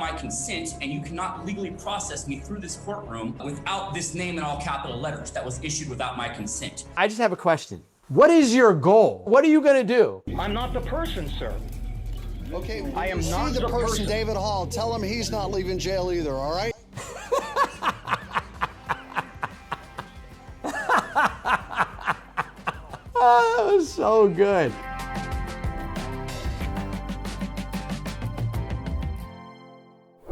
my consent, and you cannot legally process me through this courtroom without this name in all capital letters that was issued without my consent. I just have a question. What is your goal? What are you gonna do? I'm not the person, sir. Okay, when I am you not see the the person, David Hall, tell him he's not leaving jail either, all right? Oh, that was so good.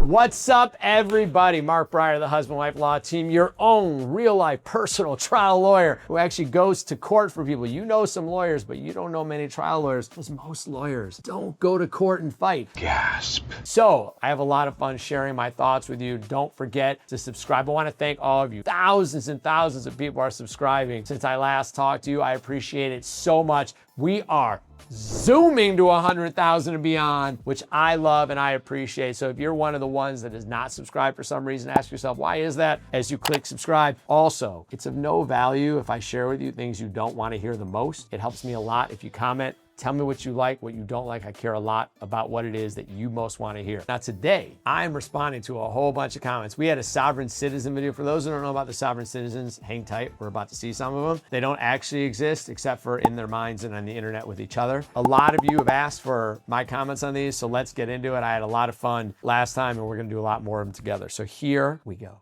What's up, everybody? Mark Breyer, the husband-wife law team, your own real-life personal trial lawyer who actually goes to court for people. You know some lawyers, but you don't know many trial lawyers, because most lawyers don't go to court and fight. Gasp. So I have a lot of fun sharing my thoughts with you. Don't forget to subscribe. I want to thank all of you. Thousands and thousands of people are subscribing since I last talked to you. I appreciate it so much. We are zooming to 100,000 and beyond, which I love and I appreciate. So if you're one of the ones that is not subscribed for some reason, ask yourself, why is that? As you click subscribe. Also, it's of no value if I share with you things you don't want to hear the most. It helps me a lot if you comment. Tell me what you like, what you don't like. I care a lot about what it is that you most want to hear. Now today, I'm responding to a whole bunch of comments. We had a sovereign citizen video. For those who don't know about the sovereign citizens, hang tight. We're about to see some of them. They don't actually exist except for in their minds and on the internet with each other. A lot of you have asked for my comments on these, so let's get into it. I had a lot of fun last time and we're gonna do a lot more of them together. So here we go.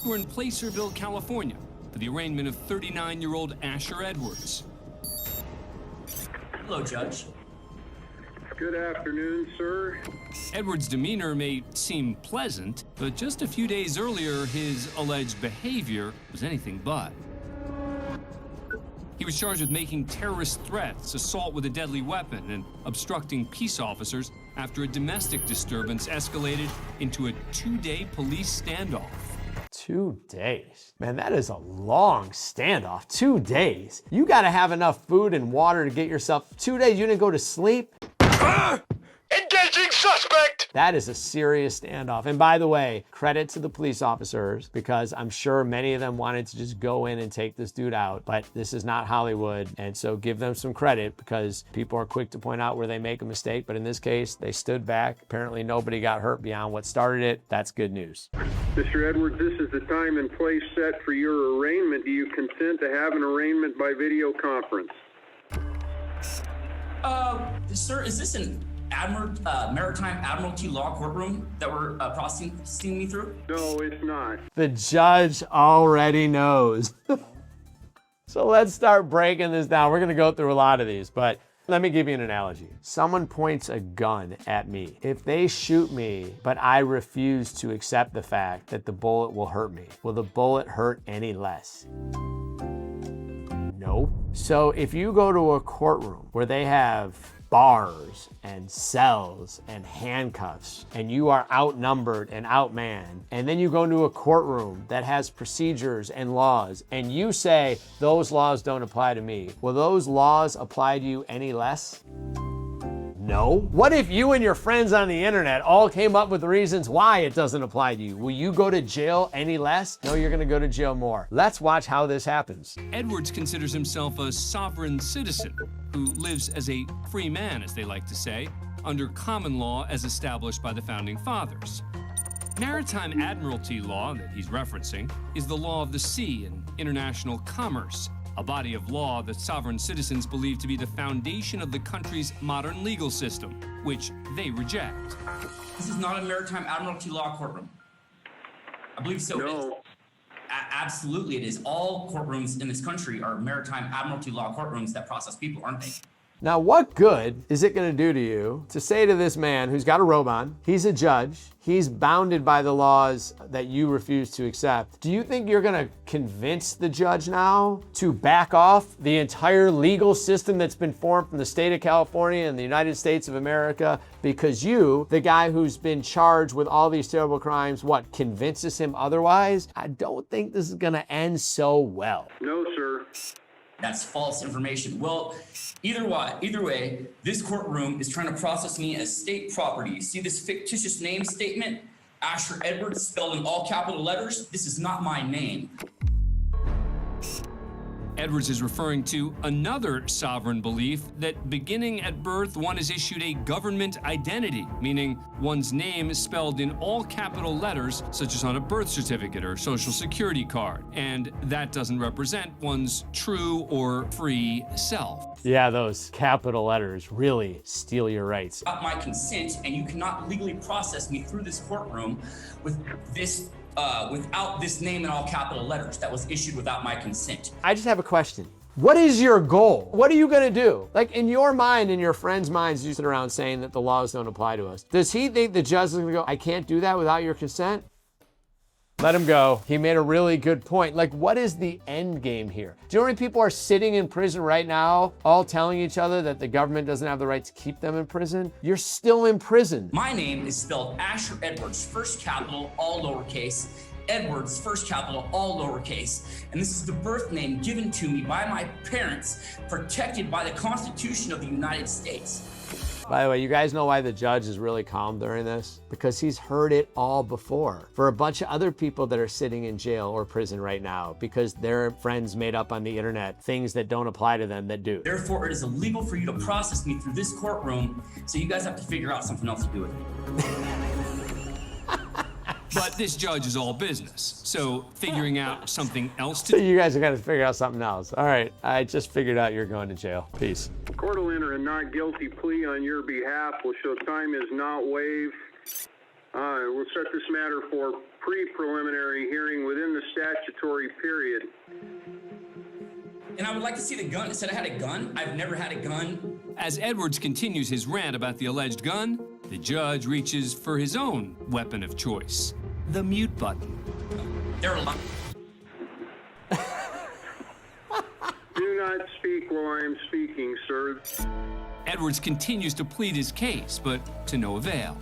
We're in Placerville, California for the arraignment of 39-year-old Asher Edwards. Hello, Judge. Good afternoon, sir. Edwards' demeanor may seem pleasant, but just a few days earlier, his alleged behavior was anything but. He was charged with making terrorist threats, assault with a deadly weapon, and obstructing peace officers after a domestic disturbance escalated into a 2-day police standoff. 2 days. Man, that is a long standoff. 2 days. You got to have enough food and water to get yourself. 2 days, you didn't go to sleep? Engaging suspect! That is a serious standoff. And by the way, credit to the police officers, because I'm sure many of them wanted to just go in and take this dude out, but this is not Hollywood. And so give them some credit, because people are quick to point out where they make a mistake. But in this case, they stood back. Apparently nobody got hurt beyond what started it. That's good news. Mr. Edwards, this is the time and place set for your arraignment. Do you consent to have an arraignment by video conference? Sir, is this an Maritime Admiralty Law courtroom that we're processing me through? No, it's not. The judge already knows. So let's start breaking this down. We're gonna go through a lot of these, but let me give you an analogy. Someone points a gun at me. If they shoot me, but I refuse to accept the fact that the bullet will hurt me, will the bullet hurt any less? Nope. So if you go to a courtroom where they have bars and cells and handcuffs, and you are outnumbered and outmanned, and then you go into a courtroom that has procedures and laws, and you say, those laws don't apply to me, will those laws apply to you any less? No. What if you and your friends on the internet all came up with reasons why it doesn't apply to you? Will you go to jail any less? No, you're gonna go to jail more. Let's watch how this happens. Edwards considers himself a sovereign citizen who lives as a free man, as they like to say, under common law as established by the Founding Fathers. Maritime Admiralty law that he's referencing is the law of the sea and international commerce, a body of law that sovereign citizens believe to be the foundation of the country's modern legal system, which they reject. This is not a Maritime Admiralty Law courtroom. I believe so. No. Absolutely, it is. All courtrooms in this country are Maritime Admiralty Law courtrooms that process people, aren't they? Now, what good is it gonna do to you to say to this man who's got a robe on, he's a judge, he's bounded by the laws that you refuse to accept. Do you think you're gonna convince the judge now to back off the entire legal system that's been formed from the state of California and the United States of America because you, the guy who's been charged with all these terrible crimes, what, convinces him otherwise? I don't think this is gonna end so well. No, sir. That's false information. Well, either way, this courtroom is trying to process me as state property. See this fictitious name statement? Asher Edwards, spelled in all capital letters? This is not my name. Edwards is referring to another sovereign belief that beginning at birth, one is issued a government identity, meaning one's name is spelled in all capital letters, such as on a birth certificate or social security card, and that doesn't represent one's true or free self. Yeah, those capital letters really steal your rights. Without my consent, and you cannot legally process me through this courtroom with this without this name in all capital letters that was issued without my consent. I just have a question. What is your goal? What are you gonna do? Like in your mind, in your friends' minds, you sit around saying that the laws don't apply to us. Does he think the judge is gonna go, I can't do that without your consent? Let him go. He made a really good point. Like, what is the end game here? Do you know how many people are sitting in prison right now, all telling each other that the government doesn't have the right to keep them in prison? You're still in prison. My name is spelled Asher Edwards, first capital, all lowercase. Edwards, first capital, all lowercase. And this is the birth name given to me by my parents, protected by the Constitution of the United States. By the way, you guys know why the judge is really calm during this? Because he's heard it all before. For a bunch of other people that are sitting in jail or prison right now, because their friends made up on the internet things that don't apply to them that do. Therefore, it is illegal for you to process me through this courtroom, so you guys have to figure out something else to do with it. But this judge is all business, so figuring out something else So to you guys are gonna figure out something else. All right, I just figured out you're going to jail. Peace. The court will enter a not guilty plea on your behalf. Will show time is not waived. We'll set this matter for pre-preliminary hearing within the statutory period. And I would like to see the gun. It said I had a gun. I've never had a gun. As Edwards continues his rant about the alleged gun, the judge reaches for his own weapon of choice, the mute button. They're lying. Do not speak while I am speaking, sir. Edwards continues to plead his case, but to no avail.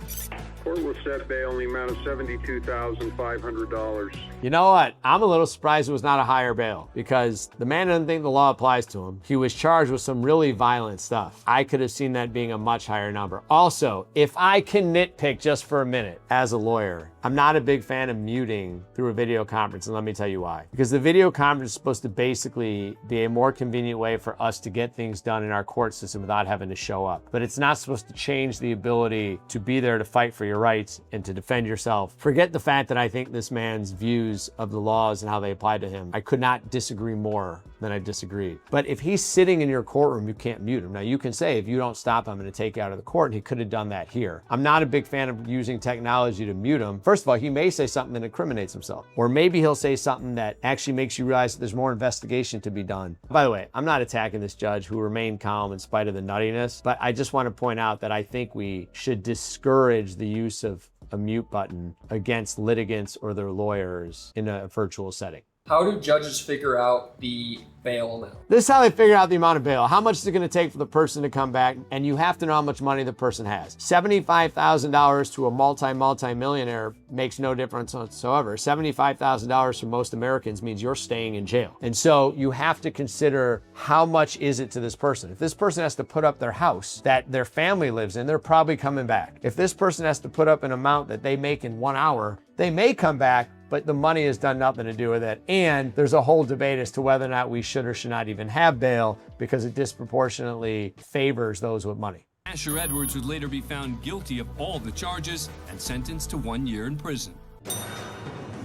Court will set bail in the amount of $72,500. You know what? I'm a little surprised it was not a higher bail because the man doesn't think the law applies to him. He was charged with some really violent stuff. I could have seen that being a much higher number. Also, if I can nitpick just for a minute as a lawyer, I'm not a big fan of muting through a video conference, and let me tell you why. Because the video conference is supposed to basically be a more convenient way for us to get things done in our court system without having to show up. But it's not supposed to change the ability to be there to fight for your rights and to defend yourself. Forget the fact that I think this man's views of the laws and how they apply to him. I could not disagree more than I disagreed. But if he's sitting in your courtroom, you can't mute him. Now you can say, if you don't stop, I'm going to take you out of the court, and he could have done that here. I'm not a big fan of using technology to mute him. First of all, he may say something that incriminates himself, or maybe he'll say something that actually makes you realize that there's more investigation to be done. By the way, I'm not attacking this judge who remained calm in spite of the nuttiness, but I just want to point out that I think we should discourage the use of a mute button against litigants or their lawyers in a virtual setting. How do judges figure out the bail now? This is how they figure out the amount of bail. How much is it going to take for the person to come back? And you have to know how much money the person has. $75,000 to a multi-millionaire makes no difference whatsoever. $75,000 for most Americans means you're staying in jail. And so you have to consider how much is it to this person. If this person has to put up their house that their family lives in, they're probably coming back. If this person has to put up an amount that they make in 1 hour, they may come back, but the money has done nothing to do with it. And there's a whole debate as to whether or not we should or should not even have bail because it disproportionately favors those with money. Asher Edwards would later be found guilty of all the charges and sentenced to 1 year in prison.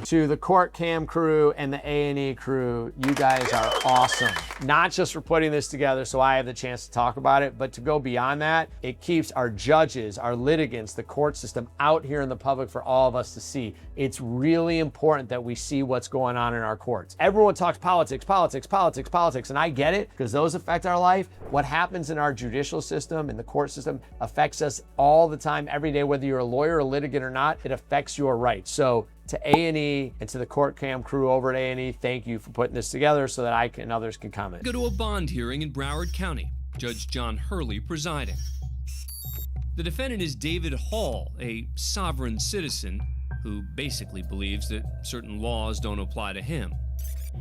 To the court cam crew and the A&E crew, you guys are awesome. Not just for putting this together so I have the chance to talk about it, but to go beyond that, it keeps our judges, our litigants, the court system out here in the public for all of us to see. It's really important that we see what's going on in our courts. Everyone talks politics, politics, politics, politics, and I get it because those affect our life. What happens in our judicial system and the court system affects us all the time, every day, whether you're a lawyer, a litigant or not, it affects your rights. So to A&E and to the court cam crew over at A&E, thank you for putting this together so that I can and others can comment. Go to a bond hearing in Broward County. Judge John Hurley presiding. The defendant is David Hall, a sovereign citizen who basically believes that certain laws don't apply to him.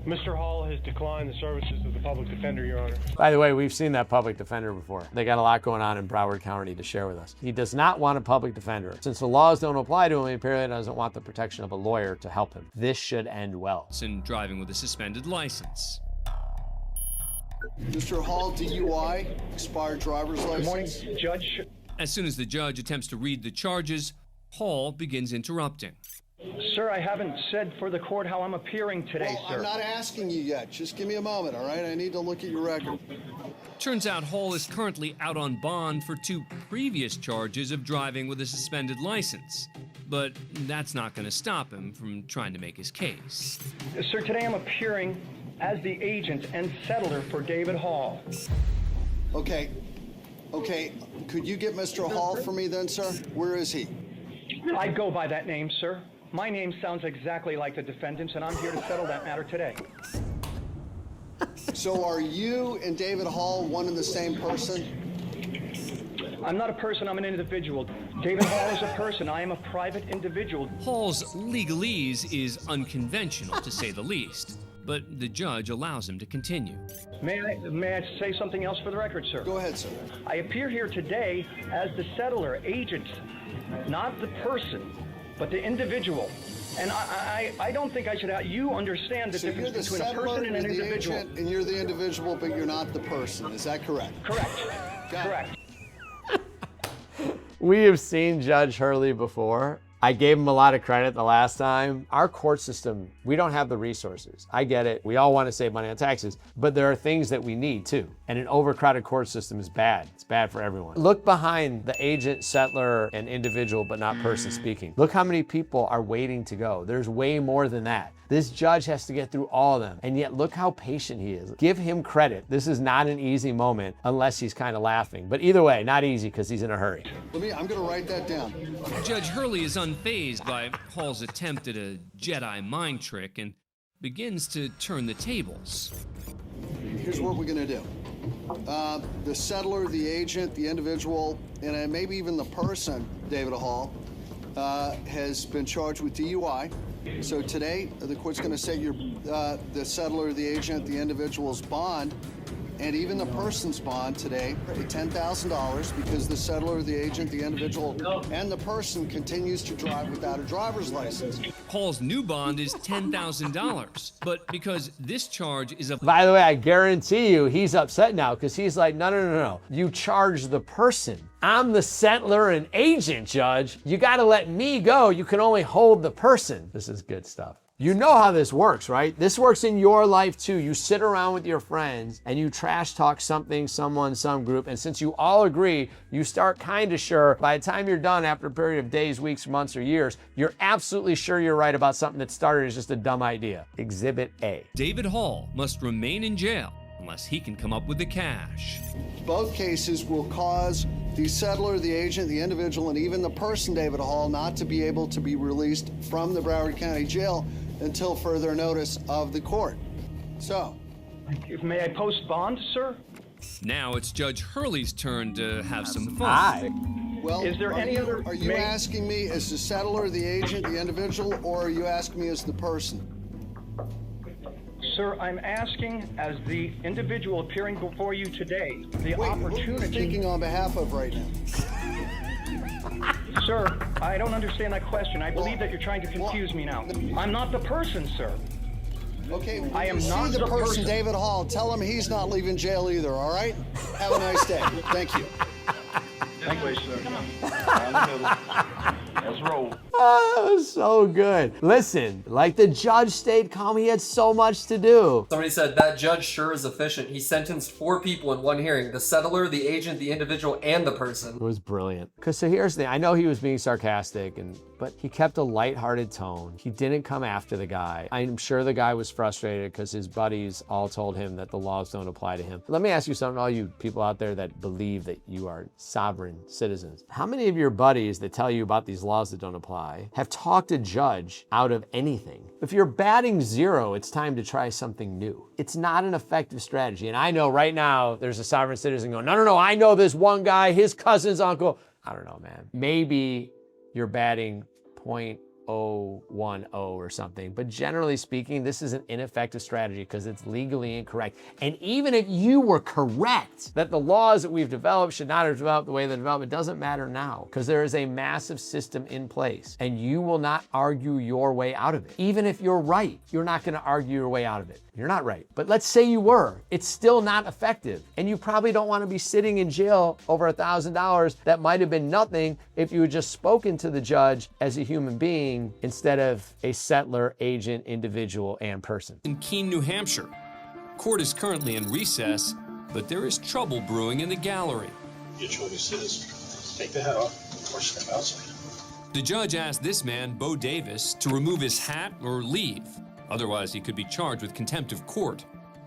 Mr. Hall has declined the services of the public defender, Your Honor. By the way, we've seen that public defender before. They got a lot going on in Broward County to share with us. He does not want a public defender. Since the laws don't apply to him, he apparently doesn't want the protection of a lawyer to help him. This should end well. And driving with a suspended license. Mr. Hall, DUI, expired driver's license. Good morning, Judge. As soon as the judge attempts to read the charges, Hall begins interrupting. Sir, I haven't said for the court how I'm appearing today, Well, sir. I'm not asking you yet. Just give me a moment, all right? I need to look at your record. Turns out Hall is currently out on bond for 2 previous charges of driving with a suspended license. But that's not going to stop him from trying to make his case. Sir, today I'm appearing as the agent and settler for David Hall. Okay. Could you get Mr. Hall for me then, sir? Where is he? I go by that name, sir. My name sounds exactly like the defendant's, and I'm here to settle that matter today. So are you and David Hall one and the same person? I'm not a person, I'm an individual. David Hall is a person, I am a private individual. Hall's legalese is unconventional, to say the least, but the judge allows him to continue. May I say something else for the record, sir? Go ahead, sir. I appear here today as the settler, agent, not the person, but the individual. And I don't think I should have, you understand the So difference you're the between a settler person and an and the individual. agent, and you're the individual, but you're not the person. Is that correct? Correct. Got it. Correct. We have seen Judge Hurley before. I gave him a lot of credit the last time. Our court system, we don't have the resources. I get it. We all want to save money on taxes, but there are things that we need too. And an overcrowded court system is bad. It's bad for everyone. Look behind the agent, settler, and individual, but not person speaking. Look how many people are waiting to go. There's way more than that. This judge has to get through all of them. And yet look how patient he is. Give him credit. This is not an easy moment unless he's kind of laughing. But either way, not easy because he's in a hurry. I'm going to write that down. Judge Hurley is unfazed by Hall's attempt at a Jedi mind trick and begins to turn the tables. Here's what we're going to do. The settler, the agent, the individual, and maybe even the person, David Hall, has been charged with DUI. So today, the court's going to set the settler, the agent, the individual's bond, and even the person's bond today at $10,000 because the settler, the agent, the individual, and the person continues to drive without a driver's license. Hall's new bond is $10,000, but because this charge is a... By the way, I guarantee you he's upset now because he's like, no. You charge the person. I'm the settler and agent, Judge. You got to let me go. You can only hold the person. This is good stuff. You know how this works, right? This works in your life too. You sit around with your friends and you trash talk something, someone, some group, and since you all agree, you start kind of sure. By the time you're done after a period of days, weeks, months, or years, you're absolutely sure you're right about something that started as just a dumb idea. Exhibit A. David Hall must remain in jail unless he can come up with the cash. Both cases will cause the settler, the agent, the individual, and even the person, David Hall, not to be able to be released from the Broward County Jail until further notice of the court. So. May I post bond, sir? Now it's Judge Hurley's turn to have some fun. Well, is there any other... Are you asking me as the settler, the agent, the individual, or are you asking me as the person? Sir, I'm asking as the individual appearing before you today, the opportunity... Who are you speaking on behalf of right now? Sir, I don't understand that question. I believe that you're trying to confuse me now. I'm not the person, sir. Okay, I am see not the the person, person. David Hall. Tell him he's not leaving jail either, all right? Have a nice day. Thank you. Thank you, sir. Let's roll. Oh, that was so good. Listen, like the judge stayed calm. He had so much to do. Somebody said that judge sure is efficient. He sentenced 4 people in one hearing: the settler, the agent, the individual, and the person. It was brilliant. So here's the thing. I know he was being sarcastic, but he kept a lighthearted tone. He didn't come after the guy. I'm sure the guy was frustrated because his buddies all told him that the laws don't apply to him. Let me ask you something, all you people out there that believe that you are sovereign citizens. How many of your buddies that tell you about these laws that don't apply have talked a judge out of anything? If you're batting 0, it's time to try something new. It's not an effective strategy. And I know right now there's a sovereign citizen going, no, I know this one guy, his cousin's uncle. I don't know, man. Maybe you're batting 010 or something. But generally speaking, this is an ineffective strategy because it's legally incorrect. And even if you were correct that the laws that we've developed should not have developed the way they developed, it doesn't matter now because there is a massive system in place and you will not argue your way out of it. Even if you're right, you're not going to argue your way out of it. You're not right. But let's say you were. It's still not effective. And you probably don't want to be sitting in jail over $1,000 that might have been nothing if you had just spoken to the judge as a human being instead of a settler, agent, individual, and person. In Keene, New Hampshire, court is currently in recess, but there is trouble brewing in the gallery. Your choice is take the hat off or step outside. The judge asked this man, Bo Davis, to remove his hat or leave. Otherwise, he could be charged with contempt of court.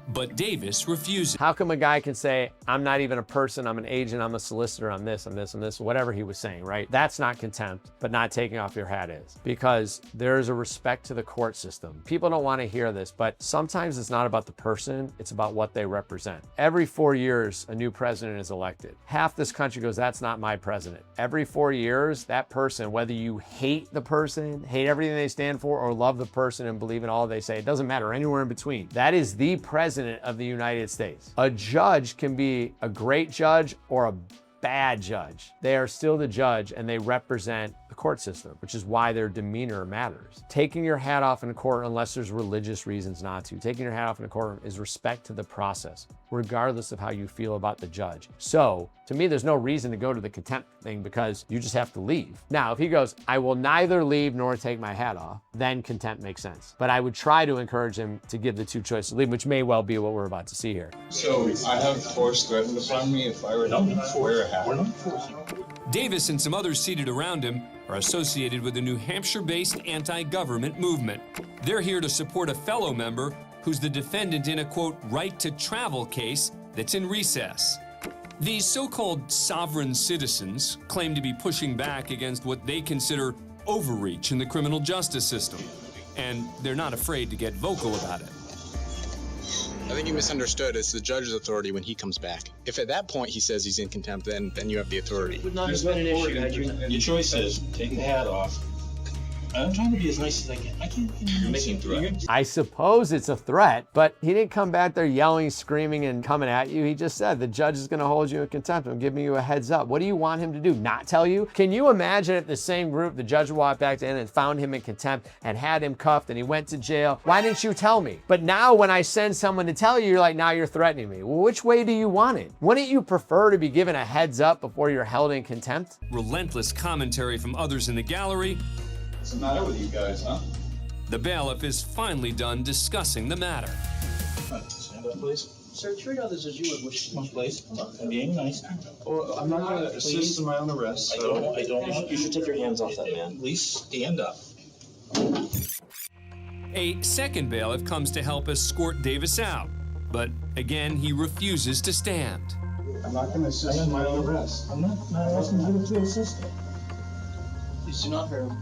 But Davis refuses. How come a guy can say, I'm not even a person, I'm an agent, I'm a solicitor, I'm this, I'm this, I'm this, whatever he was saying, right? That's not contempt, but not taking off your hat is. Because there's a respect to the court system. People don't want to hear this, but sometimes it's not about the person, it's about what they represent. Every 4 years, a new president is elected. Half this country goes, that's not my president. Every 4 years, that person, whether you hate the person, hate everything they stand for, or love the person and believe in all they say, it doesn't matter, anywhere in between. That is the president of the United States. A judge can be a great judge or a bad judge. They are still the judge and they represent the court system, which is why their demeanor matters. Taking your hat off in a court, unless there's religious reasons not to, taking your hat off in a courtroom is respect to the process, regardless of how you feel about the judge. So to me, there's no reason to go to the contempt thing because you just have to leave. Now, if he goes, I will neither leave nor take my hat off, then contempt makes sense. But I would try to encourage him to give the two choices to leave, which may well be what we're about to see here. So I have force threatened upon me if I were to wear a hat. Davis and some others seated around him are associated with the New Hampshire-based anti-government movement. They're here to support a fellow member who's the defendant in a, quote, right to travel case that's in recess. These so-called sovereign citizens claim to be pushing back against what they consider overreach in the criminal justice system, and they're not afraid to get vocal about it. I think you misunderstood. It's the judge's authority when he comes back. If at that point he says he's in contempt, then you have the authority. Would not have been an issue. Your choice is take the hat off. I'm trying to be as nice as I can. I can't. You're making threats. I suppose it's a threat, but he didn't come back there yelling, screaming, and coming at you. He just said, the judge is going to hold you in contempt. I'm giving you a heads up. What do you want him to do? Not tell you? Can you imagine if the same group, the judge walked back in and found him in contempt and had him cuffed and he went to jail? Why didn't you tell me? But now when I send someone to tell you, you're like, now you're threatening me. Well, which way do you want it? Wouldn't you prefer to be given a heads up before you're held in contempt? Relentless commentary from others in the gallery. What's the matter with you guys, huh? The bailiff is finally done discussing the matter. Stand up, please. Sir, treat others as you would wish to. Please. I'm being nice. Well, I'm not going to assist in my own arrest. So I don't want you should take your hands off that man. Please stand up. A second bailiff comes to help escort Davis out, but again, he refuses to stand. I'm not going to assist in my own arrest. I'm not asking you to assist. Please do not hurt him.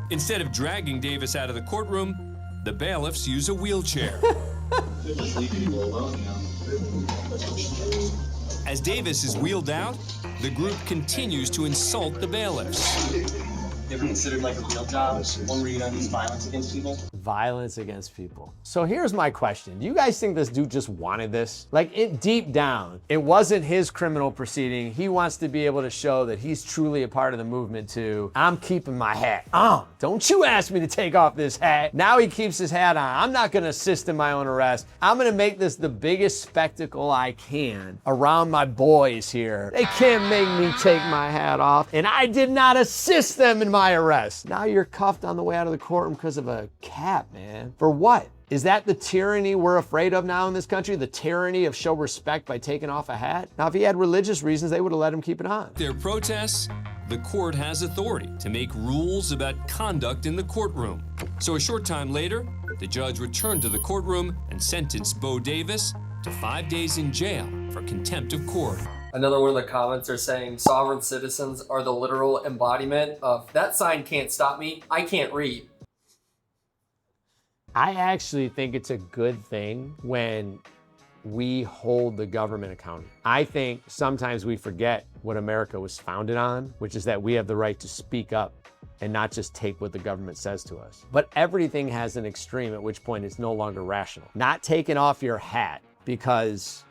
Instead of dragging Davis out of the courtroom, the bailiffs use a wheelchair. As Davis is wheeled out, the group continues to insult the bailiffs. Ever considered like a real job, one where you don't use violence against people? Violence against people. So here's my question. Do you guys think this dude just wanted this? Like, deep down, it wasn't his criminal proceeding. He wants to be able to show that he's truly a part of the movement too. I'm keeping my hat on. Don't you ask me to take off this hat. Now he keeps his hat on. I'm not gonna assist in my own arrest. I'm gonna make this the biggest spectacle I can around my boys here. They can't make me take my hat off, and I did not assist them in my arrest. Now you're cuffed on the way out of the courtroom because of a cap, man. For what? Is that the tyranny we're afraid of now in this country? The tyranny of show respect by taking off a hat? Now, if he had religious reasons, they would have let him keep it on. Their protests, the court has authority to make rules about conduct in the courtroom. So a short time later, the judge returned to the courtroom and sentenced Bo Davis to 5 days in jail for contempt of court. Another one of the comments are saying sovereign citizens are the literal embodiment of that sign can't stop me, I can't read. I actually think it's a good thing when we hold the government accountable. I think sometimes we forget what America was founded on, which is that we have the right to speak up and not just take what the government says to us. But everything has an extreme, at which point it's no longer rational. Not taking off your hat because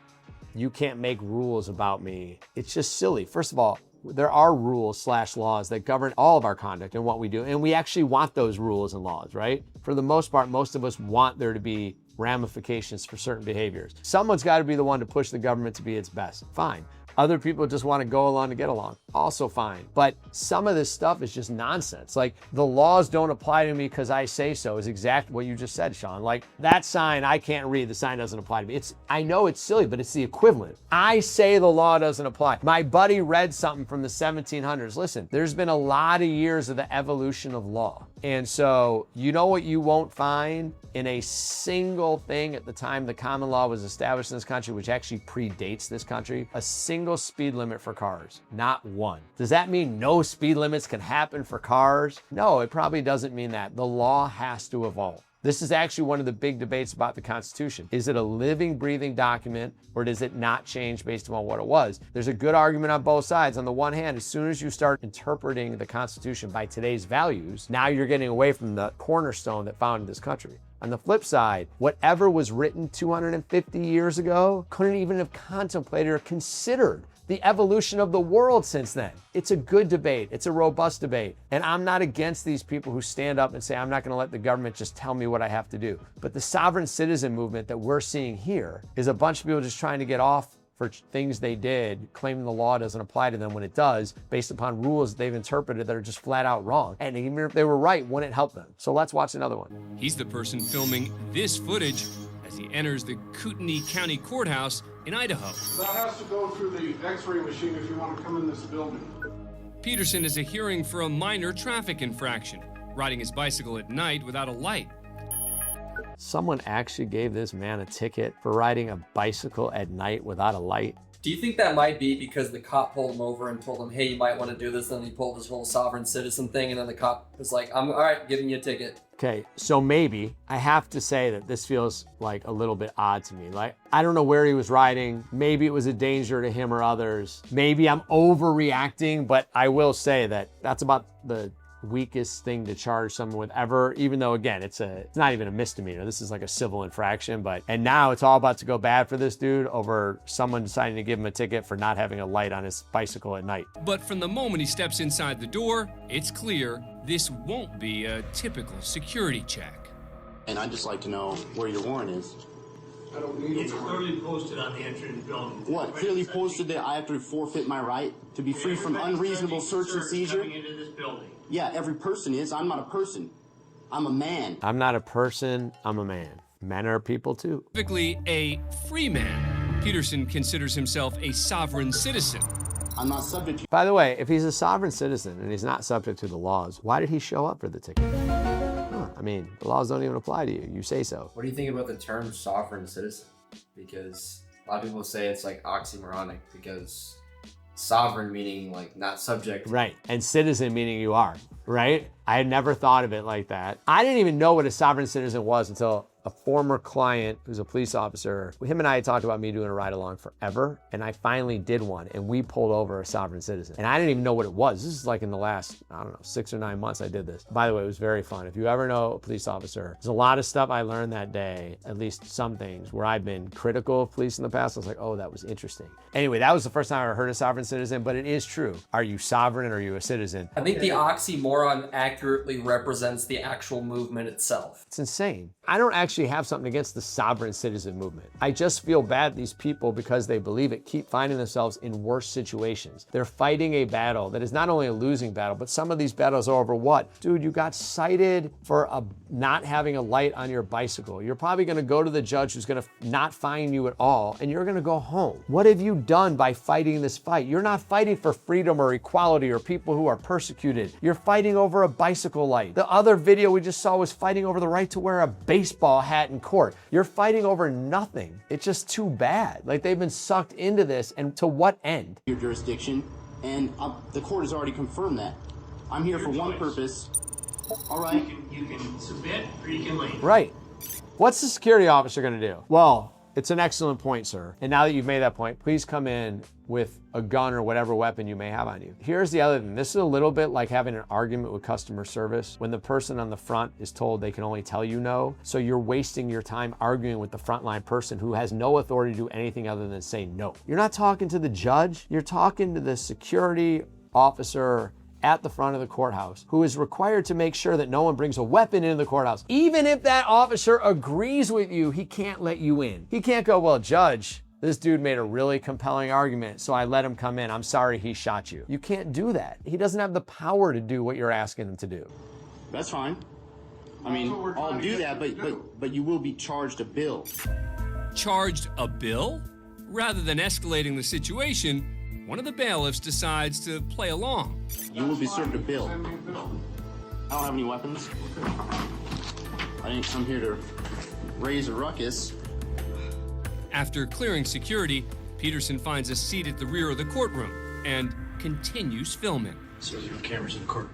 you can't make rules about me. It's just silly. First of all, there are rules/laws that govern all of our conduct and what we do. And we actually want those rules and laws, right? For the most part, most of us want there to be ramifications for certain behaviors. Someone's got to be the one to push the government to be its best. Fine. Other people just want to go along to get along. Also fine. But some of this stuff is just nonsense. Like, the laws don't apply to me because I say so is exactly what you just said, Sean. Like, that sign, I can't read, the sign doesn't apply to me. I know it's silly, but it's the equivalent. I say the law doesn't apply. My buddy read something from the 1700s. Listen, there's been a lot of years of the evolution of law. And so, you know what you won't find in a single thing at the time the common law was established in this country, which actually predates this country? A single speed limit for cars, not one. Does that mean no speed limits can happen for cars? No, it probably doesn't mean that. The law has to evolve. This is actually one of the big debates about the Constitution. Is it a living, breathing document, or does it not change based on what it was? There's a good argument on both sides. On the one hand, as soon as you start interpreting the Constitution by today's values, now you're getting away from the cornerstone that founded this country. On the flip side, whatever was written 250 years ago couldn't even have contemplated or considered the evolution of the world since then. It's a good debate. It's a robust debate. And I'm not against these people who stand up and say, I'm not going to let the government just tell me what I have to do. But the sovereign citizen movement that we're seeing here is a bunch of people just trying to get off for things they did, claiming the law doesn't apply to them when it does, based upon rules they've interpreted that are just flat out wrong. And even if they were right, wouldn't help them. So let's watch another one. He's the person filming this footage as he enters the Kootenai County Courthouse in Idaho. That has to go through the x-ray machine if you want to come in this building. Peterson is a hearing for a minor traffic infraction, riding his bicycle at night without a light. Someone actually gave this man a ticket for riding a bicycle at night without a light. Do you think that might be because the cop pulled him over and told him, hey, you might want to do this, and then he pulled this whole sovereign citizen thing, and then the cop was like, I'm all right, giving you a ticket. Okay, so maybe, I have to say that this feels like a little bit odd to me. Like, I don't know where he was riding. Maybe it was a danger to him or others. Maybe I'm overreacting, but I will say that that's about the weakest thing to charge someone with ever, even though, again, it's not even a misdemeanor. This is like a civil infraction, and now it's all about to go bad for this dude over someone deciding to give him a ticket for not having a light on his bicycle at night. But from the moment he steps inside the door, it's clear this won't be a typical security check. And I'd just like to know where your warrant is. I don't need It's clearly posted on the entrance building. What? Clearly posted that I have to forfeit my right to be free from unreasonable search and seizure? Coming into this building. Yeah, every person is. I'm not a person. I'm a man. I'm not a person, I'm a man. Men are people too. Typically a free man, Peterson considers himself a sovereign citizen. I'm not subject to... By the way, if he's a sovereign citizen and he's not subject to the laws, why did he show up for the ticket? I mean, the laws don't even apply to you. You say so. What do you think about the term sovereign citizen? Because a lot of people say it's like oxymoronic, because sovereign meaning like not subject. Right, and citizen meaning you are, right? I had never thought of it like that. I didn't even know what a sovereign citizen was until a former client who's a police officer, him and I had talked about me doing a ride along forever, and I finally did one, and we pulled over a sovereign citizen. And I didn't even know what it was. This is like in the last, I don't know, 6 or 9 months I did this. By the way, it was very fun. If you ever know a police officer, there's a lot of stuff I learned that day, at least some things, where I've been critical of police in the past. I was like, oh, that was interesting. Anyway, that was the first time I ever heard of sovereign citizen, but it is true. Are you sovereign or are you a citizen? I think the oxymoron accurately represents the actual movement itself. It's insane. I don't actually have something against the sovereign citizen movement. I just feel bad these people, because they believe it, keep finding themselves in worse situations. They're fighting a battle that is not only a losing battle, but some of these battles are over what? Dude, you got cited for not having a light on your bicycle. You're probably gonna go to the judge who's gonna not fine you at all, and you're gonna go home. What have you done by fighting this fight? You're not fighting for freedom or equality or people who are persecuted. You're fighting over a bicycle light. The other video we just saw was fighting over the right to wear a baseball hat in court. You're fighting over nothing. It's just too bad. Like, they've been sucked into this, and to what end? Your jurisdiction, and the court has already confirmed that. I'm here for one purpose. All right. You can submit or you can leave. Right. What's the security officer gonna do? Well, It's an excellent point, sir. And now that you've made that point, please come in with a gun or whatever weapon you may have on you. Here's the other thing. This is a little bit like having an argument with customer service when the person on the front is told they can only tell you no. So you're wasting your time arguing with the frontline person who has no authority to do anything other than say no. You're not talking to the judge. You're talking to the security officer at the front of the courthouse who is required to make sure that no one brings a weapon into the courthouse. Even if that officer agrees with you, he can't let you in. He can't go, well, judge, this dude made a really compelling argument, so I let him come in. I'm sorry he shot you. You can't do that. He doesn't have the power to do what you're asking him to do. That's fine. I mean, I'll do that, but you will be charged a bill. Charged a bill? Rather than escalating the situation, one of the bailiffs decides to play along. You will be served a bill. I don't have any weapons. I didn't come here to raise a ruckus. After clearing security, Peterson finds a seat at the rear of the courtroom and continues filming. So there are no cameras in the court.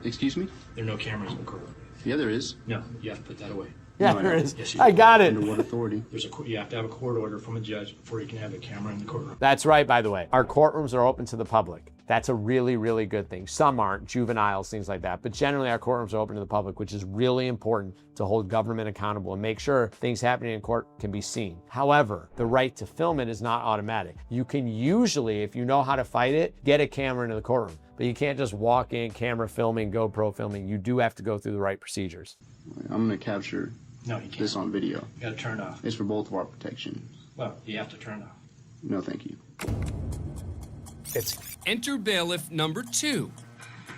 Excuse me? There are no cameras in the court. Yeah, there is. No, you have to put that away. Yeah, No, there I is. Yes, you I do. got it. Under what authority? You have to have a court order from a judge before you can have a camera in the courtroom. That's right, by the way. Our courtrooms are open to the public. That's a really, really good thing. Some aren't, juveniles, things like that. But generally, our courtrooms are open to the public, which is really important to hold government accountable and make sure things happening in court can be seen. However, the right to film it is not automatic. You can usually, if you know how to fight it, get a camera into the courtroom. But you can't just walk in, camera filming, GoPro filming. You do have to go through the right procedures. I'm going to capture this on video. You got to turn it off. It's for both of our protection. Well, you have to turn it off. No, thank you. Enter bailiff number 2.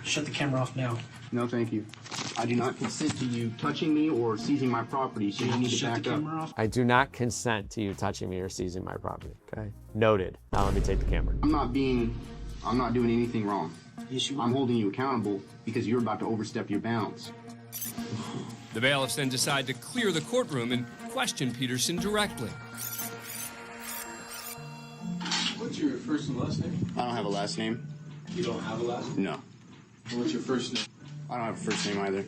Shut the camera off now. No, thank you. I do not consent to you touching me or seizing my property, so you need to Shut back the up. camera off. I do not consent to you touching me or seizing my property, okay? Noted. Now let me take the camera. I'm not doing anything wrong. Yes, you I'm holding you accountable because you're about to overstep your bounds. The bailiffs then decide to clear the courtroom and question Peterson directly. What's your first and last name? I don't have a last name. You don't have a last name? No. What's your first name? I don't have a first name either.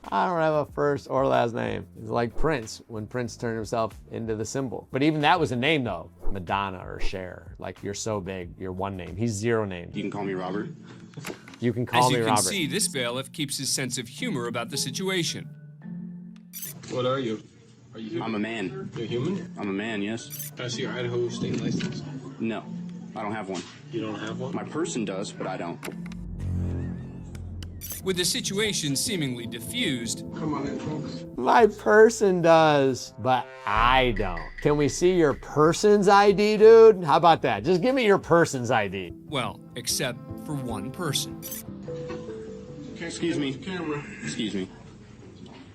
I don't have a first or last name. It's like Prince, when Prince turned himself into the symbol. But even that was a name though. Madonna or Cher. Like, you're so big, you're one name. He's 0 names. You can call me Robert. You can call me As you Robert. can see, this bailiff keeps his sense of humor about the situation. What are you? Are you human? I'm a man. You're human? I'm a man, yes. Can I see your Idaho state license? No, I don't have one. You don't have one? My person does, but I don't. With the situation seemingly diffused, Come on in, folks. My person does, but I don't. Can we see your person's ID, dude? How about that? Just give me your person's ID. well, except for one person. Excuse me. Camera. Excuse me.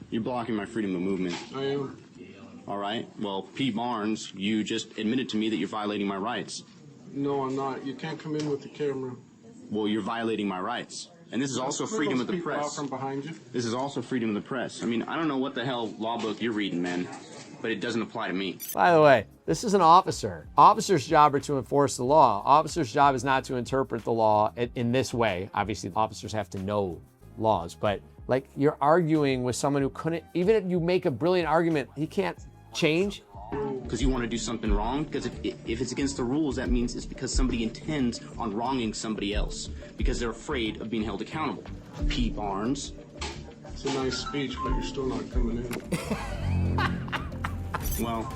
You're blocking my freedom of movement. I am. All right. Well, P. Barnes, you just admitted to me that you're violating my rights. No, I'm not. You can't come in with the camera. Well, you're violating my rights. And this is also freedom of the People out press. from behind you. This is also freedom of the press. I mean, I don't know what the hell law book you're reading, man, but it doesn't apply to me. By the way, this is an officer. Officer's job are to enforce the law. Officer's job is not to interpret the law in this way. Obviously, officers have to know laws, but like, you're arguing with someone who couldn't, even if you make a brilliant argument, he can't change. Because you want to do something wrong? Because if it's against the rules, that means it's because somebody intends on wronging somebody else. Because they're afraid of being held accountable. P. Barnes. It's a nice speech, but you're still not coming in. Well,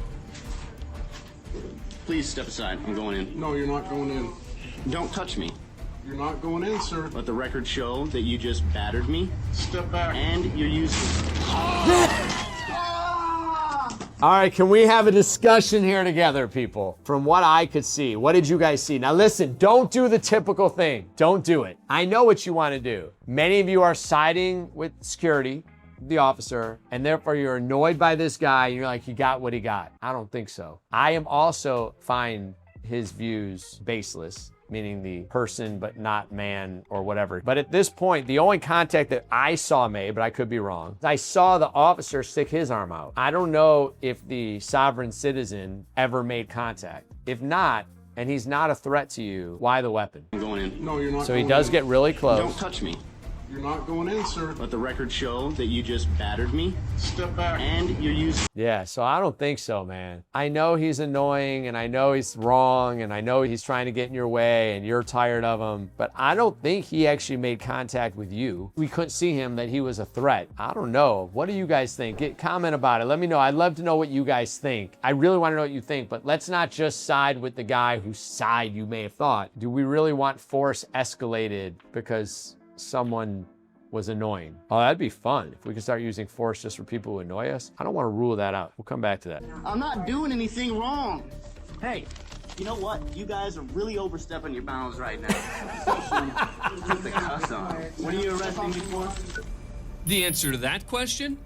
please step aside. I'm going in. No, you're not going in. Don't touch me. You're not going in, sir. Let the record show that you just battered me. Step back. And you're using All right, can we have a discussion here together, people? From what I could see, what did you guys see? Now listen, don't do the typical thing. Don't do it. I know what you want to do. Many of you are siding with security, the officer, and therefore you're annoyed by this guy and you're like, he got what he got. I don't think so. I am also find his views baseless, meaning the person but not man or whatever. But at this point, the only contact that I saw made, but I could be wrong, I saw the officer stick his arm out. I don't know if the sovereign citizen ever made contact. If not, and he's not a threat to you, why the weapon? I'm going in. No, you're not So he going does in. get really close. Don't touch me. You're not going in, sir. Let the record show that you just battered me. Step back. And you're using... Yeah, so I don't think so, man. I know he's annoying, and I know he's wrong, and I know he's trying to get in your way, and you're tired of him, but I don't think he actually made contact with you. We couldn't see him that he was a threat. I don't know. What do you guys think? Comment about it. Let me know. I'd love to know what you guys think. I really want to know what you think, but let's not just side with the guy whose side you may have thought. Do we really want force escalated because someone was annoying? Oh, that'd be fun if we could start using force just for people who annoy us. I don't want to rule that out. We'll come back to that. I'm not doing anything wrong. Hey, you know what? You guys are really overstepping your bounds right now. Especially with the cuss on. What are you arresting me for? The answer to that question?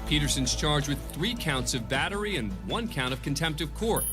Peterson's charged with 3 counts of battery and 1 count of contempt of court.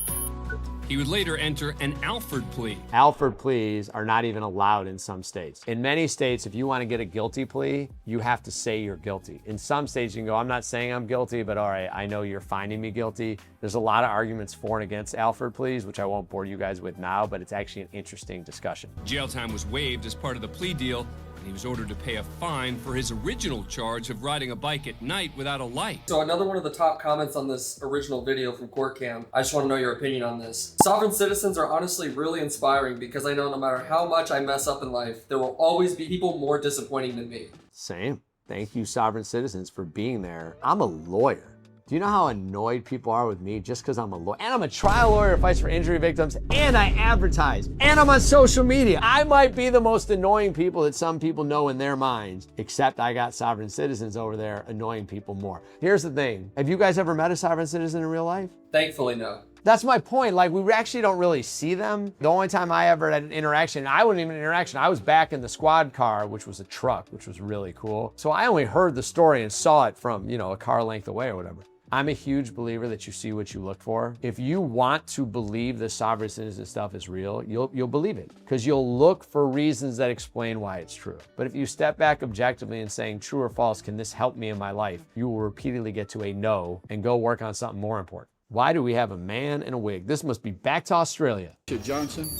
He would later enter an Alford plea. Alford pleas are not even allowed in some states. In many states, if you want to get a guilty plea, you have to say you're guilty. In some states, you can go, I'm not saying I'm guilty, but all right, I know you're finding me guilty. There's a lot of arguments for and against Alford pleas, which I won't bore you guys with now, but it's actually an interesting discussion. Jail time was waived as part of the plea deal, and he was ordered to pay a fine for his original charge of riding a bike at night without a light. So another one of the top comments on this original video from Courtcam, I just want to know your opinion on this. Sovereign citizens are honestly really inspiring because I know no matter how much I mess up in life, there will always be people more disappointing than me. Same. Thank you, sovereign citizens, for being there. I'm a lawyer. Do you know how annoyed people are with me just because I'm a lawyer? And I'm a trial lawyer who fights for injury victims, and I advertise, and I'm on social media. I might be the most annoying people that some people know in their minds, except I got sovereign citizens over there annoying people more. Here's the thing. Have you guys ever met a sovereign citizen in real life? Thankfully, no. That's my point. Like, we actually don't really see them. The only time I ever had an interaction, I wasn't even an interaction, I was back in the squad car, which was a truck, which was really cool. So I only heard the story and saw it from, you know, a car length away or whatever. I'm a huge believer that you see what you look for. If you want to believe the sovereign citizen stuff is real, you'll believe it because you'll look for reasons that explain why it's true. But if you step back objectively and saying true or false, can this help me in my life? You will repeatedly get to a no and go work on something more important. Why do we have a man in a wig? This must be back to Australia. Johnson.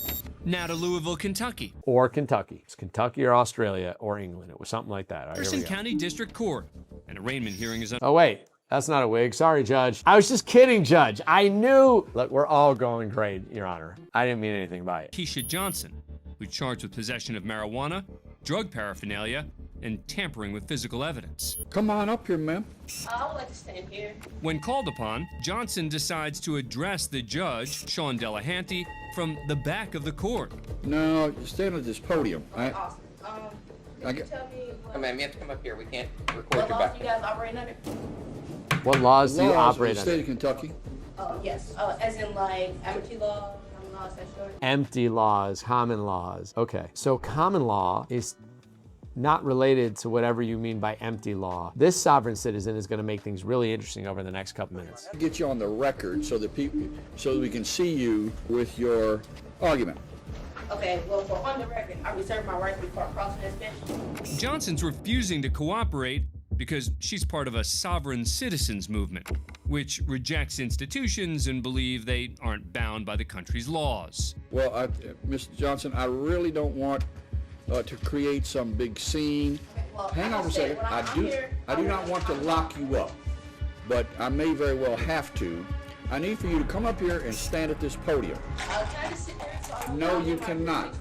Now to Louisville, Kentucky. Or Kentucky. It's Kentucky or Australia or England. It was something like that. All right, Jefferson County District Court. An arraignment hearing is... Oh, wait. That's not a wig. Sorry, Judge. I was just kidding, Judge. I knew. Look, we're all going great, Your Honor. I didn't mean anything by it. Keisha Johnson, who's charged with possession of marijuana, drug paraphernalia, and tampering with physical evidence. Come on up here, ma'am. I would like to stand here. When called upon, Johnson decides to address the judge, Sean Delahanty, from the back of the court. No, you stand at this podium. Awesome. Can you tell me what... ma'am, you have to come up here. We can't record your What laws back. do you guys operate under? What laws do you operate in the state of Kentucky? Oh, yes. As in, like, amity law, common law, statutory? Empty laws, common laws. Okay, so common law is not related to whatever you mean by empty law. This sovereign citizen is going to make things really interesting over the next couple minutes. Get you on the record so that we can see you with your argument. Okay, well, for on the record, I reserve my right before crossing this bench. Johnson's refusing to cooperate because she's part of a sovereign citizens movement, which rejects institutions and believe they aren't bound by the country's laws. Well, Mr. Johnson, I really don't want to create some big scene. Okay, well, hang on a second. I do not want to lock you up, but I may very well have to. I need for you to come up here and stand at this podium. Can I just sit there? No, you cannot.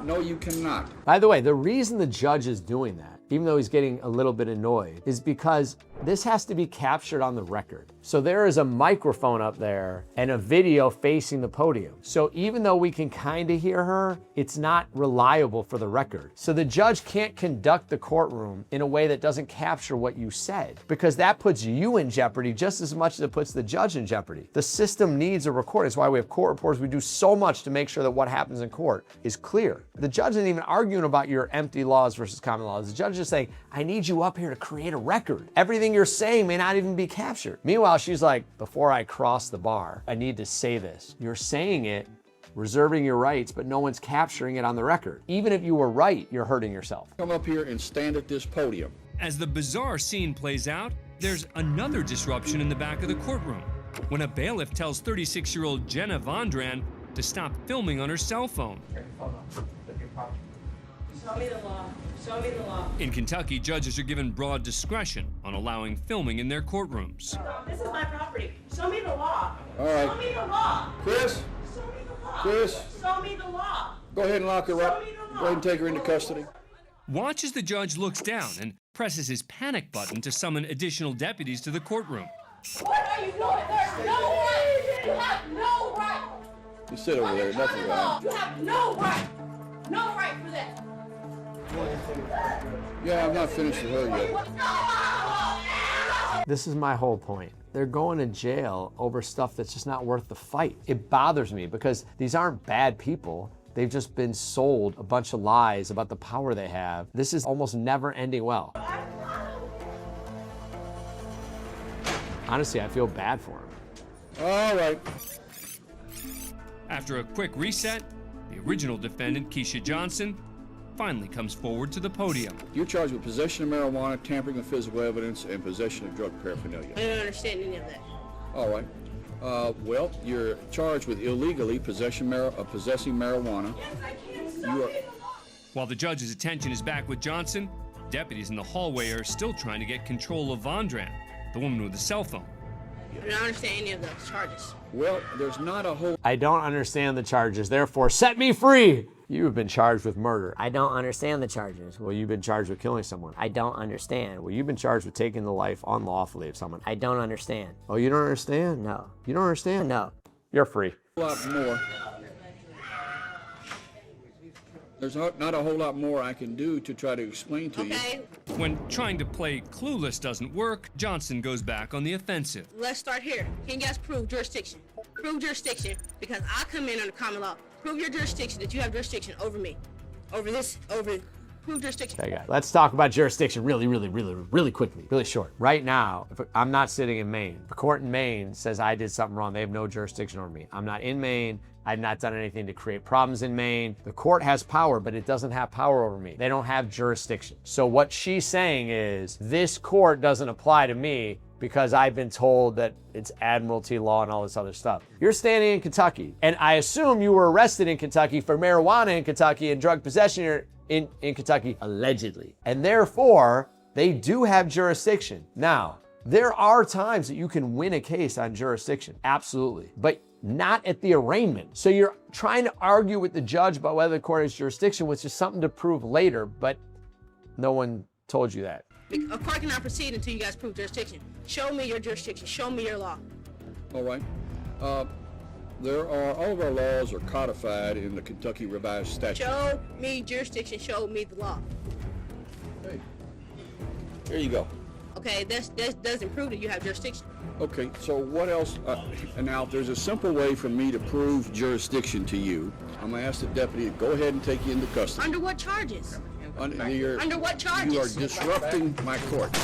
No, you cannot. By the way, the reason the judge is doing that, even though he's getting a little bit annoyed, is because this has to be captured on the record. So there is a microphone up there and a video facing the podium. So even though we can kind of hear her, it's not reliable for the record. So the judge can't conduct the courtroom in a way that doesn't capture what you said, because that puts you in jeopardy just as much as it puts the judge in jeopardy. The system needs a recording. That's why we have court reporters. We do so much to make sure that what happens in court is clear. The judge isn't even arguing about your empty laws versus common laws. The judge is just saying, I need you up here to create a record. Everything you're saying may not even be captured. Meanwhile, she's like, before I cross the bar, I need to say this. You're saying it, reserving your rights, but no one's capturing it on the record. Even if you were right, you're hurting yourself. Come up here and stand at this podium. As the bizarre scene plays out, there's another disruption in the back of the courtroom when a bailiff tells 36-year-old Jenna Vondran to stop filming on her cell phone. Show me the law. Show me the law. In Kentucky, judges are given broad discretion on allowing filming in their courtrooms. This is my property. Show me the law. All right. Show me the law. Chris? Show me the law. Chris? Show me the law. Go ahead and lock her up. Go ahead and take her into custody. Watch as the judge looks down and presses his panic button to summon additional deputies to the courtroom. What are you doing? There's no right. You have no right. You sit over there, nothing wrong. You have no right. No right for that. Yeah, I'm not finished with her yet. This is my whole point. They're going to jail over stuff that's just not worth the fight. It bothers me because these aren't bad people. They've just been sold a bunch of lies about the power they have. This is almost never ending well. Honestly, I feel bad for him. All right. After a quick reset, the original defendant, Keisha Johnson, finally comes forward to the podium. You're charged with possession of marijuana, tampering with physical evidence, and possession of drug paraphernalia. I don't understand any of that. All right. Well, you're charged with illegally possessing marijuana. While the judge's attention is back with Johnson, deputies in the hallway are still trying to get control of Vondran, the woman with the cell phone. I don't understand any of those charges. Well, there's not a whole... I don't understand the charges, therefore set me free! You have been charged with murder. I don't understand the charges. Well, you've been charged with killing someone. I don't understand. Well, you've been charged with taking the life unlawfully of someone. I don't understand. Oh, you don't understand? No. You don't understand? No. You're free. A lot more. There's not a whole lot more I can do to try to explain to you. When trying to play clueless doesn't work, Johnson goes back on the offensive. Let's start here. Can you guys prove jurisdiction? Prove jurisdiction because I come in under common law. Prove your jurisdiction that you have jurisdiction over me. Prove jurisdiction. Okay, guys. Let's talk about jurisdiction really quickly, really short. Right now, if I'm not sitting in Maine. The court in Maine says I did something wrong. They have no jurisdiction over me. I'm not in Maine. I've not done anything to create problems in Maine. The court has power, but it doesn't have power over me. They don't have jurisdiction. So what she's saying is, this court doesn't apply to me because I've been told that it's admiralty law and all this other stuff. You're standing in Kentucky, and I assume you were arrested in Kentucky for marijuana in Kentucky and drug possession in Kentucky, allegedly. And therefore, they do have jurisdiction. Now, there are times that you can win a case on jurisdiction, absolutely, but not at the arraignment. So you're trying to argue with the judge about whether the court has jurisdiction, which is something to prove later, but no one told you that. A court cannot proceed until you guys prove jurisdiction. Show me your jurisdiction. Show me your law. All right. All of our laws are codified in the Kentucky Revised Statute. Show me jurisdiction. Show me the law. Hey, here you go. Okay, that doesn't prove that you have jurisdiction. Okay, so what else? Now, there's a simple way for me to prove jurisdiction to you. I'm going to ask the deputy to go ahead and take you into custody. Under what charges? Under what charges? You are disrupting my court.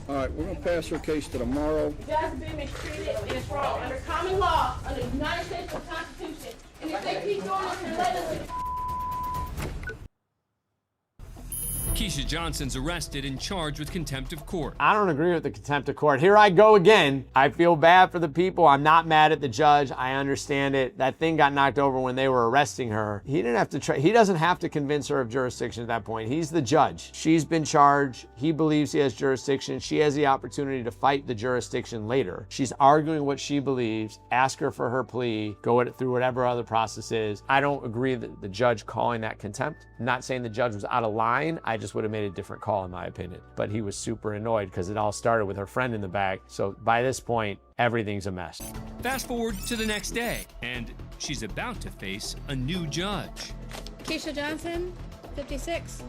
All right, we're going to pass her case to tomorrow. You guys have been mistreated and it's wrong. Under common law, under the United States Constitution. And if they keep doing this, then let us... Keisha Johnson's arrested and charged with contempt of court. I don't agree with the contempt of court. Here I go again. I feel bad for the people. I'm not mad at the judge. I understand it. That thing got knocked over when they were arresting her. He didn't have to he doesn't have to convince her of jurisdiction at that point. He's the judge. She's been charged. He believes he has jurisdiction. She has the opportunity to fight the jurisdiction later. She's arguing what she believes. Ask her for her plea. Go through whatever other process is. I don't agree that the judge calling that contempt. I'm not saying the judge was out of line. I just would have made a different call in my opinion. But he was super annoyed because it all started with her friend in the back. So by this point, everything's a mess. Fast forward to the next day, and she's about to face a new judge. Keisha Johnson, 56.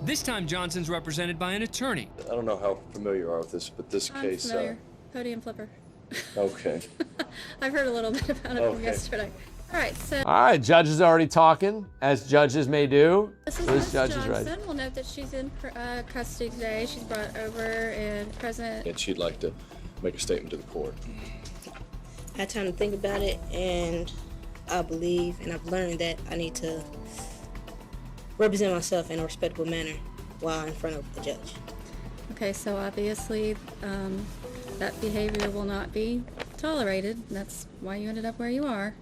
This time, Johnson's represented by an attorney. I don't know how familiar you are with this, but this I'm case... familiar. Podium flipper. Okay. I've heard a little bit about it from yesterday. All right, so... All right, judge is already talking, as judges may do. This is Ms. Johnson. We'll note that she's in custody today. She's brought over and present. And she'd like to make a statement to the court. I had time to think about it, and I believe and I've learned that I need to represent myself in a respectable manner while in front of the judge. Okay, so obviously that behavior will not be tolerated. That's why you ended up where you are.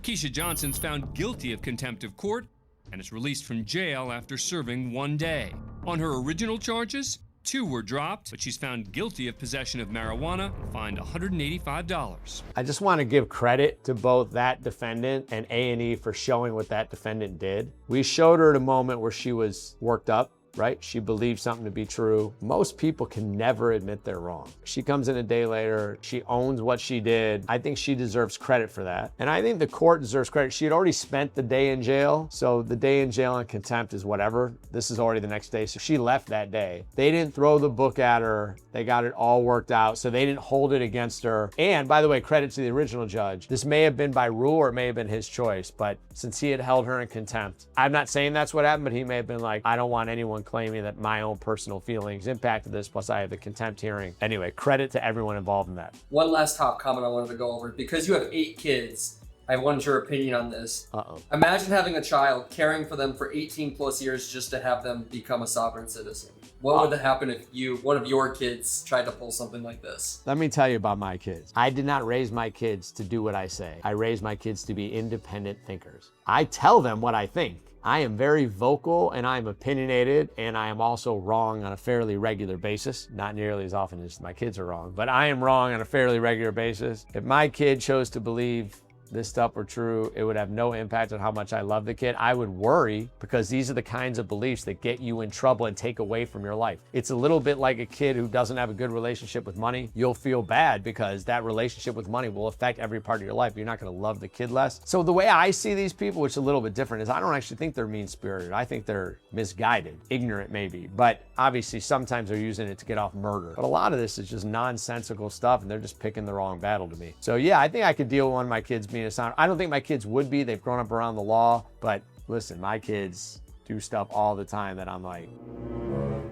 Keisha Johnson's found guilty of contempt of court and is released from jail after serving 1 day. On her original charges, 2 were dropped, but she's found guilty of possession of marijuana, fined $185. I just want to give credit to both that defendant and A&E for showing what that defendant did. We showed her at a moment where she was worked up, right? She believed something to be true. Most people can never admit they're wrong. She comes in a day later, she owns what she did. I think she deserves credit for that. And I think the court deserves credit. She had already spent the day in jail, so the day in jail and contempt is whatever. This is already the next day, so she left that day. They didn't throw the book at her. They got it all worked out, so they didn't hold it against her. And by the way, credit to the original judge. This may have been by rule or it may have been his choice, but since he had held her in contempt, I'm not saying that's what happened, but he may have been like, I don't want anyone claiming that my own personal feelings impacted this, plus I have the contempt hearing. Anyway, credit to everyone involved in that. One last top comment I wanted to go over. Because you have 8 kids, I wanted your opinion on this. Imagine having a child, caring for them for 18 plus years just to have them become a sovereign citizen. What would happen if one of your kids tried to pull something like this? Let me tell you about my kids. I did not raise my kids to do what I say. I raised my kids to be independent thinkers. I tell them what I think. I am very vocal and I'm opinionated, and I am also wrong on a fairly regular basis. Not nearly as often as my kids are wrong, but I am wrong on a fairly regular basis. If my kid chose to believe this stuff were true, it would have no impact on how much I love the kid. I would worry because these are the kinds of beliefs that get you in trouble and take away from your life. It's a little bit like a kid who doesn't have a good relationship with money. You'll feel bad because that relationship with money will affect every part of your life. You're not gonna love the kid less. So the way I see these people, which is a little bit different, is I don't actually think they're mean-spirited. I think they're misguided, ignorant maybe, but obviously sometimes they're using it to get off murder. But a lot of this is just nonsensical stuff and they're just picking the wrong battle to me. So yeah, I think I could deal with one of my kids being a sound. I don't think my kids would be. They've grown up around the law, but listen, my kids do stuff all the time that I'm like,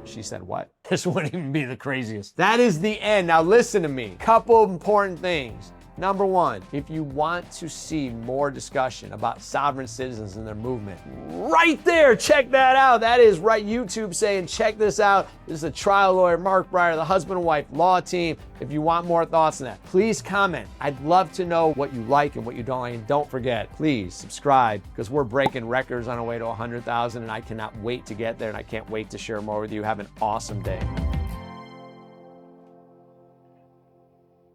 she said what? This wouldn't even be the craziest. That is the end. Now listen to me. Couple important things. Number 1, if you want to see more discussion about sovereign citizens and their movement, right there, check that out. That is right, YouTube saying, check this out. This is a trial lawyer, Mark Breyer, the husband and wife law team. If you want more thoughts on that, please comment. I'd love to know what you like and what you don't like. And don't forget, please subscribe, because we're breaking records on our way to 100,000, and I cannot wait to get there, and I can't wait to share more with you. Have an awesome day.